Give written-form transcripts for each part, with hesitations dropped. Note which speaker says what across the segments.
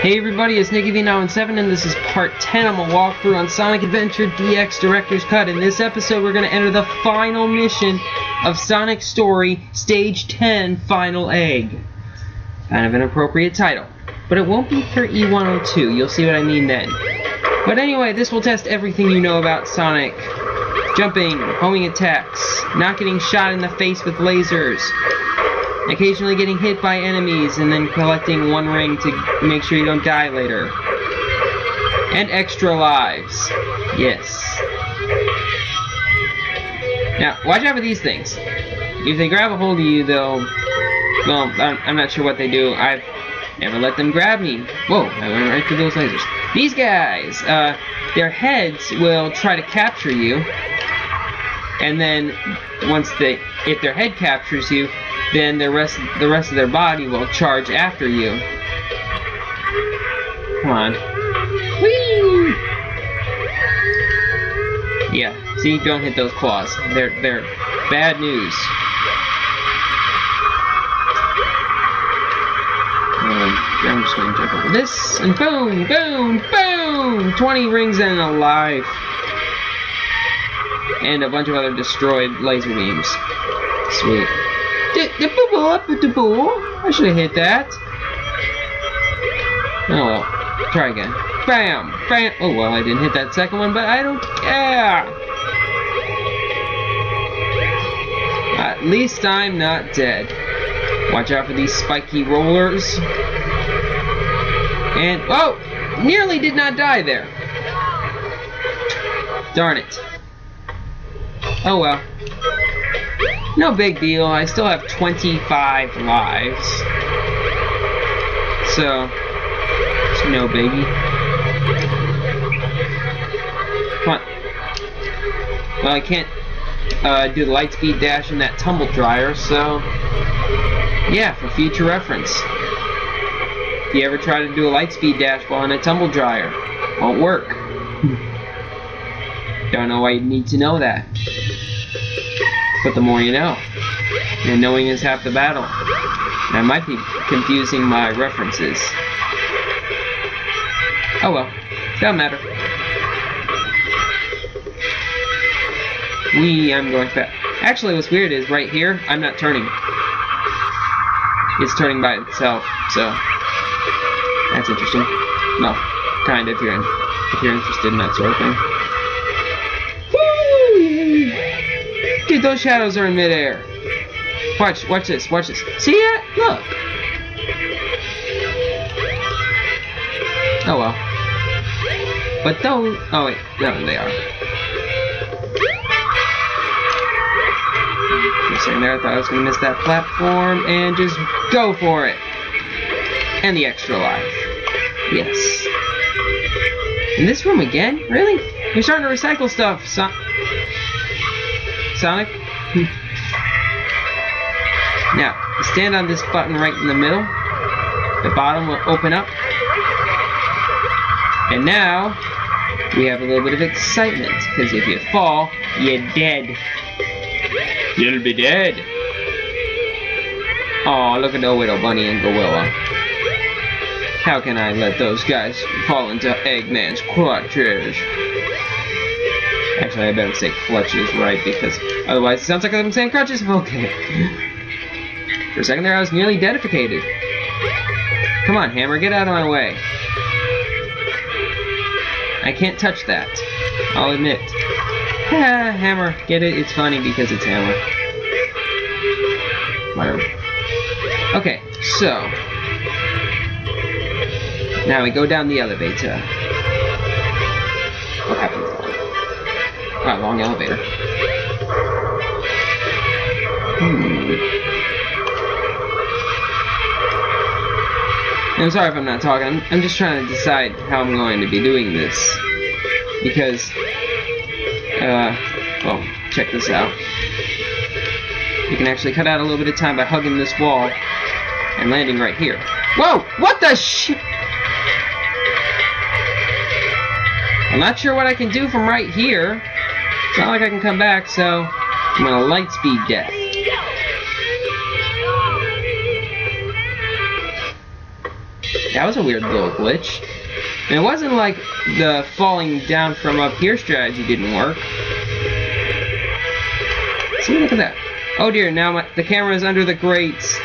Speaker 1: Hey everybody, it's NickyV917 and this is part 10 of my walkthrough on Sonic Adventure DX Director's Cut. In this episode we're going to enter the final mission of Sonic's Story, Stage 10, Final Egg. Kind of an appropriate title. But it won't be for E102, you'll see what I mean then. But anyway, this will test everything you know about Sonic. Jumping, homing attacks, not getting shot in the face with lasers, occasionally getting hit by enemies and then collecting one ring to make sure you don't die later. And extra lives. Yes. Now, watch out for these things. If they grab a hold of you, they'll... Well, I'm not sure what they do. I've never let them grab me. Whoa, I went right through those lasers. These guys, their heads will try to capture you. And then, if their head captures you, then the rest of their body will charge after you. Come on. Whee! Yeah, see, don't hit those claws. They're bad news. I'm just going to jump over this, and boom, boom, boom! 20 rings and a life. And a bunch of other destroyed laser beams. Sweet. I should have hit that. Oh well. Try again. Bam! Bam! Oh well, I didn't hit that second one, but I don't care! At least I'm not dead. Watch out for these spiky rollers. And, oh! Nearly did not die there. Darn it. Oh well. No big deal, I still have 25 lives. So, it's no biggie. Come on. Well, I can't do the light speed dash in that tumble dryer, so yeah, for future reference. If you ever try to do a light speed dash while in a tumble dryer, won't work. Don't know why you need to know that. But the more you know. And knowing is half the battle. And I might be confusing my references. Oh well. Doesn't matter. I'm going fast. Actually, what's weird is right here, I'm not turning. It's turning by itself, so that's interesting. Well, kind of, if you're interested in that sort of thing. Dude, those shadows are in midair. Watch this, watch this. See it? Look. Oh well. But those... Oh wait, no, they are. For a second there, I thought I was going to miss that platform, and just go for it. And the extra life. Yes. In this room again? Really? You're starting to recycle stuff, Sonic. Now, you stand on this button right in the middle. The bottom will open up. And now, we have a little bit of excitement. Because if you fall, you're dead. You'll be dead. Aw, look at the little bunny and gorilla. How can I let those guys fall into Eggman's clutches? Actually, I better say clutches, right? Because otherwise it sounds like I'm saying crutches. Okay. For a second there, I was nearly dedicated. Come on, Hammer, get out of my way. I can't touch that. I'll admit. Hammer, get it? It's funny because it's Hammer. Whatever. Okay, so now we go down the elevator. What happened? Wow, long elevator. I'm sorry if I'm not talking. I'm just trying to decide how I'm going to be doing this. Because, well, check this out. You can actually cut out a little bit of time by hugging this wall and landing right here. Whoa! What the shit? I'm not sure what I can do from right here. It's not like I can come back, so I'm gonna light speed death. That was a weird little glitch. And it wasn't like the falling down from up here strategy didn't work. See, look at that. Oh dear, now the camera is under the grates.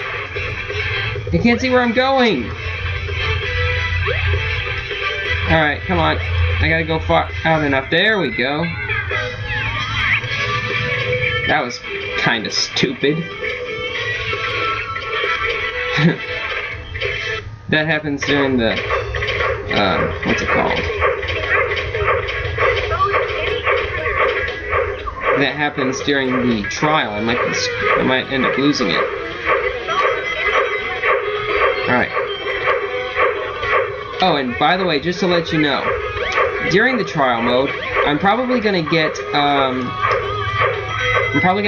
Speaker 1: I can't see where I'm going. Alright, come on. I gotta go far out enough. There we go. That was kind of stupid. That happens during the, what's it called? That happens during the trial. I might end up losing it. Alright. Oh, and by the way, just to let you know, during the trial mode, I'm probably gonna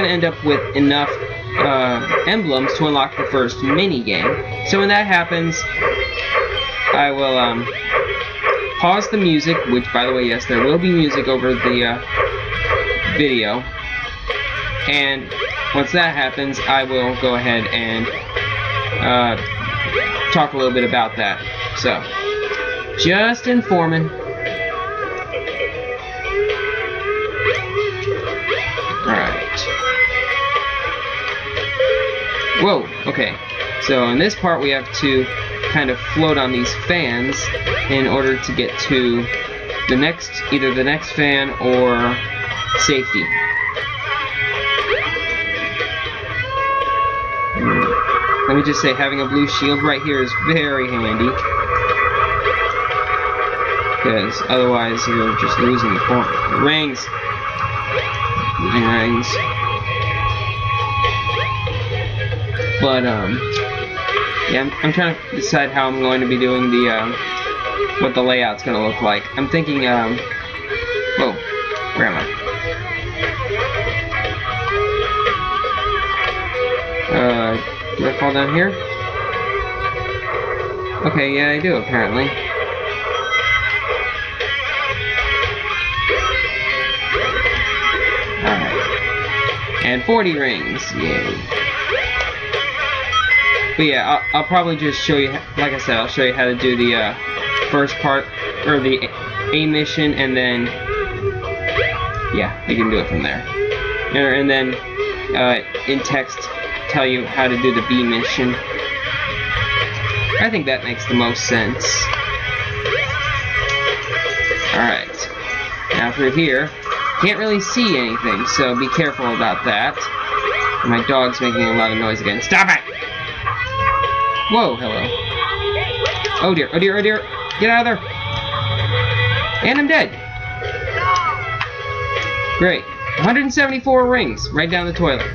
Speaker 1: end up with enough emblems to unlock the first mini game. So when that happens, I will pause the music, which, by the way, yes, there will be music over the video. And once that happens, I will go ahead and talk a little bit about that. So, just informing. Alright. Whoa, okay. So in this part we have to kind of float on these fans in order to get to the next, either the next fan or safety. Let me just say, having a blue shield right here is very handy. Because otherwise you're just losing the point. Rings. Losing rings. But, yeah, I'm trying to decide how I'm going to be doing the, what the layout's going to look like. I'm thinking, whoa, where am I? Do I fall down here? Okay, yeah, I do, apparently. Alright. And 40 rings, yay. But yeah, I'll probably just show you, like I said, I'll show you how to do the first part, or the A mission, and then, yeah, you can do it from there. And then, in text, tell you how to do the B mission. I think that makes the most sense. Alright. Now through here, can't really see anything, so be careful about that. My dog's making a lot of noise again. Stop it! Whoa, hello. Oh dear, oh dear, oh dear. Get out of there. And I'm dead. Great. 174 rings right down the toilet.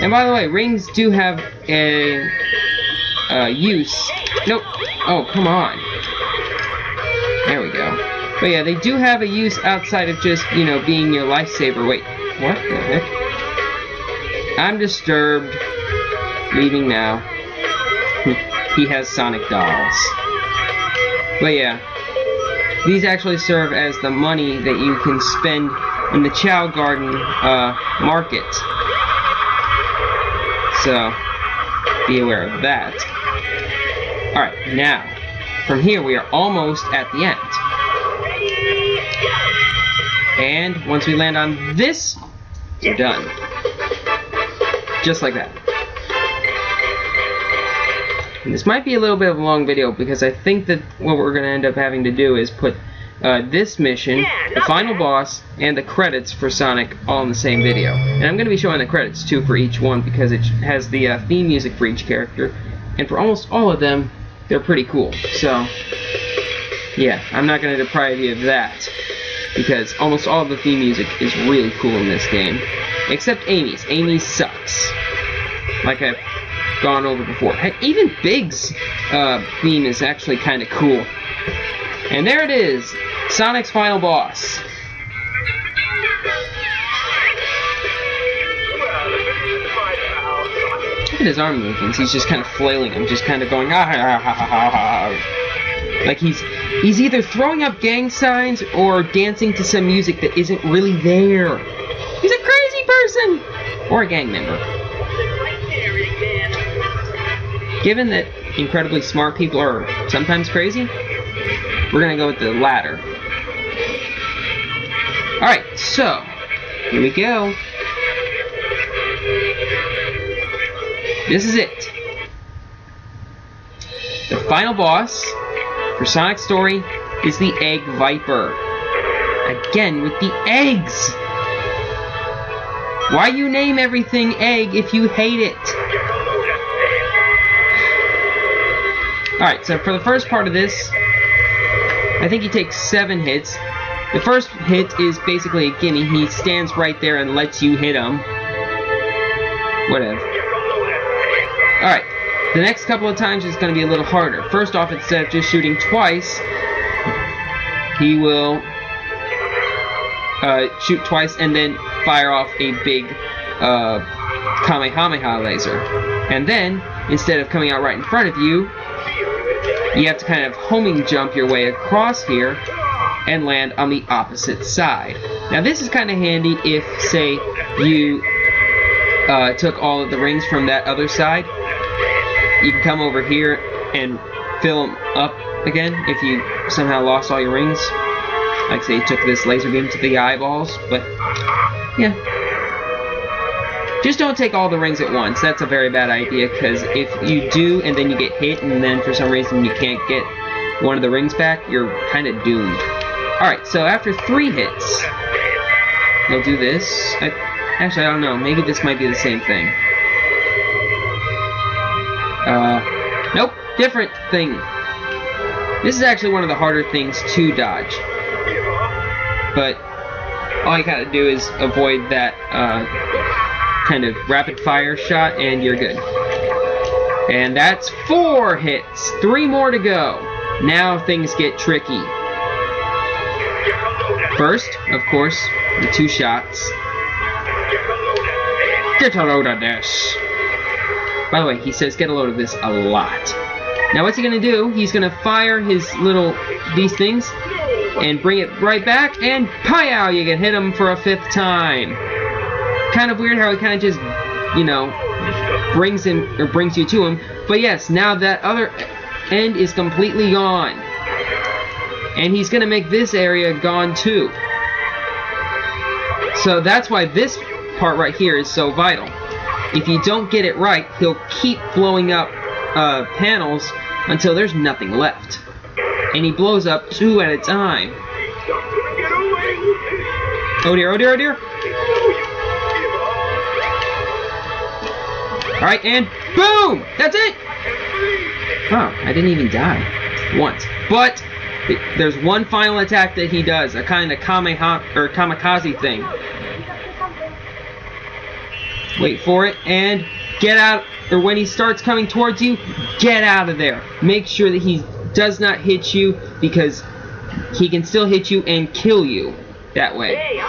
Speaker 1: And by the way, rings do have a use. Nope. Oh, come on. There we go. But yeah, they do have a use outside of just, you know, being your lifesaver. Wait, what the heck? I'm disturbed. Leaving now. He has Sonic dolls. But yeah, these actually serve as the money that you can spend in the Chow Garden market. So, be aware of that. Alright, now, from here we are almost at the end. And once we land on this, we're done. Just like that. And this might be a little bit of a long video because I think that what we're going to end up having to do is put this mission, the final boss, and the credits for Sonic all in the same video. And I'm going to be showing the credits too for each one because it has the theme music for each character. And for almost all of them, they're pretty cool. So, yeah, I'm not going to deprive you of that because almost all of the theme music is really cool in this game. Except Amy's. Amy's sucks. Like I've gone over before. Heck, even Big's theme is actually kind of cool. And there it is, Sonic's final boss. Look at his arm movements. He's just kind of flailing them, just kind of going ah ha ha ha ha ha. Like he's either throwing up gang signs or dancing to some music that isn't really there. He's a crazy person or a gang member. Given that incredibly smart people are sometimes crazy? We're gonna go with the latter. Alright, so, here we go. This is it. The final boss for Sonic Story is the Egg Viper. Again, with the eggs! Why you name everything egg if you hate it? Alright, so for the first part of this, I think he takes 7 hits. The first hit is basically a gimme. He stands right there and lets you hit him. Whatever. Alright, the next couple of times is going to be a little harder. First off, instead of just shooting twice, he will shoot twice and then fire off a big Kamehameha laser. And then, instead of coming out right in front of you, you have to kind of homing jump your way across here and land on the opposite side. Now this is kind of handy if, say, you took all of the rings from that other side. You can come over here and fill them up again if you somehow lost all your rings. Like say you took this laser beam to the eyeballs, but yeah. Just don't take all the rings at once. That's a very bad idea, because if you do and then you get hit and then for some reason you can't get one of the rings back, you're kind of doomed. Alright, so after 3 hits, you'll do this. Actually, I don't know. Maybe this might be the same thing. Nope. Different thing. This is actually one of the harder things to dodge. But all you gotta do is avoid that kind of rapid fire shot and you're good. And that's 4 hits. 3 more to go. Now things get tricky. First, of course, the 2 shots. Get a load of this. By the way, he says get a load of this a lot. Now what's he gonna do? He's gonna fire his these things and bring it right back, and pow! You can hit him for a 5th time. Kind of weird how he kind of just, you know, brings you to him. But yes, now that other end is completely gone. And he's going to make this area gone too. So that's why this part right here is so vital. If you don't get it right, he'll keep blowing up panels until there's nothing left. And he blows up 2 at a time. Oh dear, oh dear, oh dear. Alright, and boom! That's it! Huh, I didn't even die once. But there's one final attack that he does, a kind of kamikaze thing. Wait for it, and get out, or when he starts coming towards you, get out of there. Make sure that he does not hit you, because he can still hit you and kill you that way.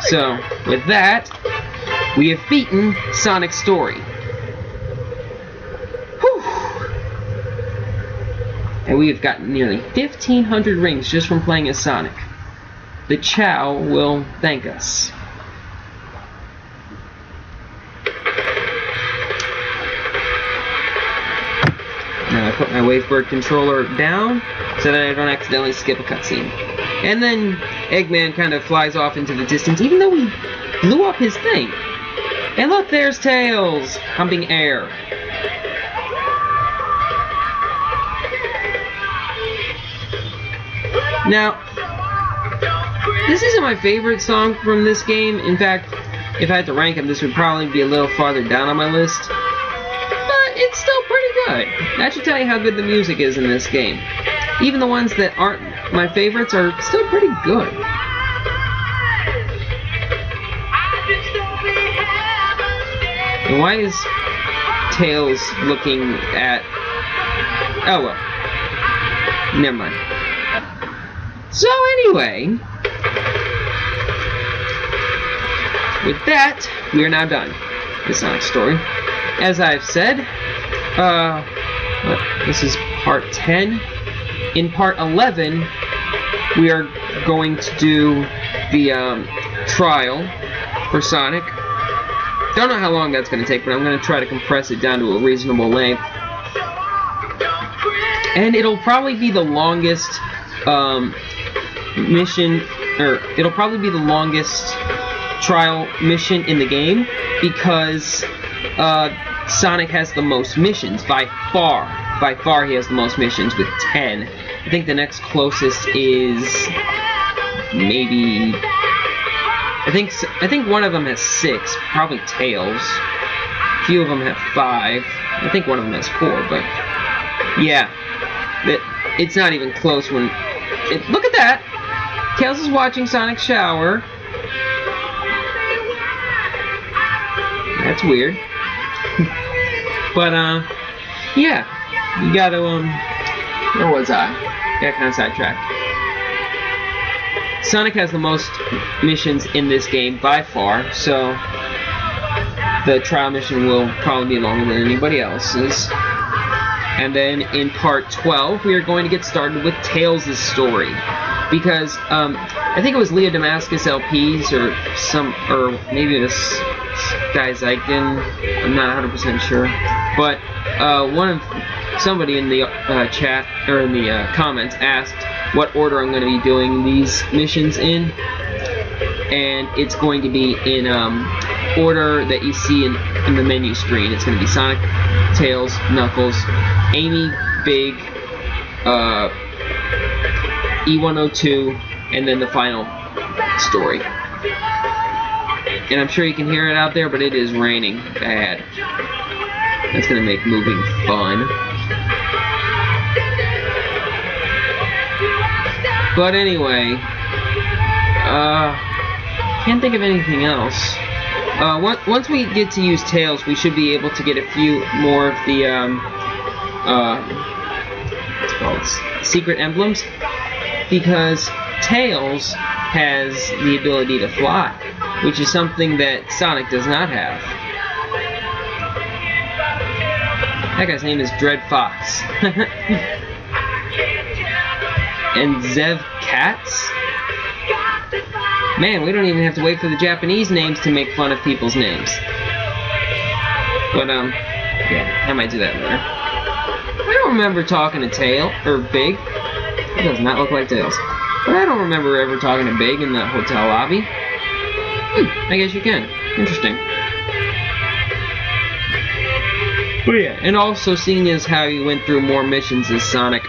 Speaker 1: So, with that, we have beaten Sonic Story. Whew. And we have gotten nearly 1,500 rings just from playing as Sonic. The Chow will thank us. Now I put my Wavebird controller down so that I don't accidentally skip a cutscene. And then Eggman kind of flies off into the distance, even though he blew up his thing. And look, there's Tails, humping air. Now, this isn't my favorite song from this game. In fact, if I had to rank them, this would probably be a little farther down on my list. But it's still pretty good. That should tell you how good the music is in this game. Even the ones that aren't my favorites are still pretty good. And why is Tails looking at... Oh well. Never mind. So anyway, with that, we are now done with Sonic Story. As I've said, this is part 10. In part 11, we are going to do the trial for Sonic. Don't know how long that's going to take, but I'm going to try to compress it down to a reasonable length. And it'll probably be the longest mission, or it'll probably be the longest trial mission in the game, because Sonic has the most missions by far. By far, he has the most missions with 10. I think the next closest is maybe. I think one of them has 6, probably Tails. A few of them have 5. I think one of them has 4, but yeah, it's not even close when. Look at that! Tails is watching Sonic shower. That's weird. But yeah, you gotta where was I? Got kind of sidetracked. Sonic has the most missions in this game by far, so the trial mission will probably be longer than anybody else's. And then in part 12, we are going to get started with Tails' story, because I think it was Leo Damascus LPs or maybe it was Sky Zyken. I'm not 100% sure, but somebody in the chat or in the comments asked what order I'm going to be doing these missions in, and it's going to be in order that you see in the menu screen. It's going to be Sonic, Tails, Knuckles, Amy, Big, E102, and then the final story. And I'm sure you can hear it out there, but it is raining bad. That's going to make moving fun. But anyway, can't think of anything else. Once we get to use Tails, we should be able to get a few more of the what's it called? Secret emblems, because Tails has the ability to fly, which is something that Sonic does not have. That guy's name is Dread Fox. And Zev Katz? Man, we don't even have to wait for the Japanese names to make fun of people's names. But, yeah, I might do that later. I don't remember talking to Tail, or Big. It does not look like Tails. But I don't remember ever talking to Big in the hotel lobby. I guess you can. Interesting. But yeah, and also seeing as how you went through more missions as Sonic,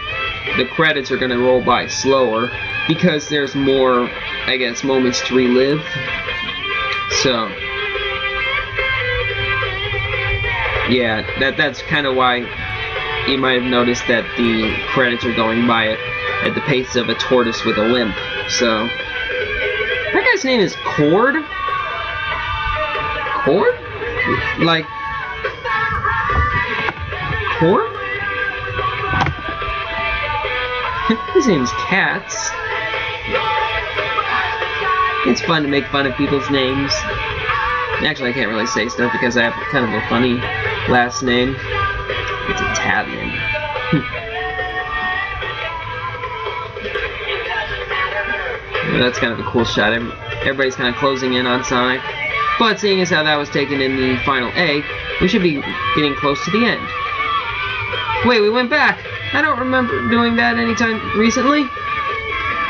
Speaker 1: the credits are going to roll by slower, because there's more, I guess, moments to relive. So, yeah, that's kind of why you might have noticed that the credits are going by at the pace of a tortoise with a limp. So, that guy's name is Cord? Cord? Like, Cord? His name's Katz. It's fun to make fun of people's names. Actually, I can't really say stuff because I have kind of a funny last name. It's Italian. That's kind of a cool shot. Everybody's kind of closing in on Sonic. But seeing as how that was taken in the final A, we should be getting close to the end. Wait, we went back. I don't remember doing that anytime recently.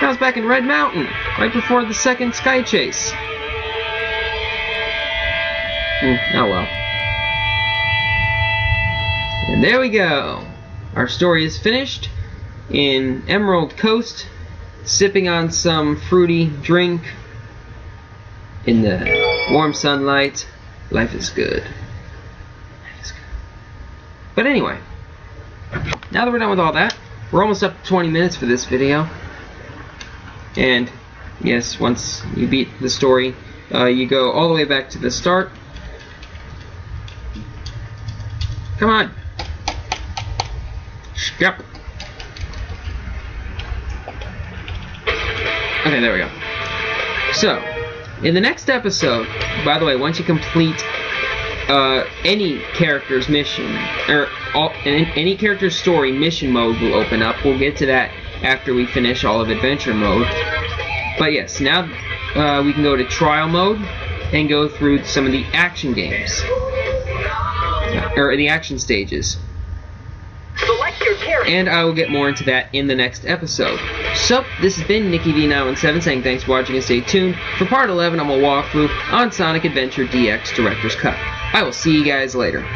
Speaker 1: That was back in Red Mountain, right before the second Sky Chase. Oh well. And there we go. Our story is finished in Emerald Coast, sipping on some fruity drink in the warm sunlight. Life is good. Life is good. But anyway, now that we're done with all that, we're almost up to 20 minutes for this video. And yes, once you beat the story, you go all the way back to the start. Come on. Yep. Okay, there we go. So, in the next episode, by the way, once you complete any character's mission, or any character's story, mission mode will open up. We'll get to that after we finish all of adventure mode. But yes, now we can go to trial mode and go through some of the action games, or the action stages.
Speaker 2: Select your character.
Speaker 1: and I will get more into that in the next episode. So, this has been Nicky D917 saying thanks for watching and stay tuned for part 11 of my walkthrough on Sonic Adventure DX Director's Cut. I will see you guys later.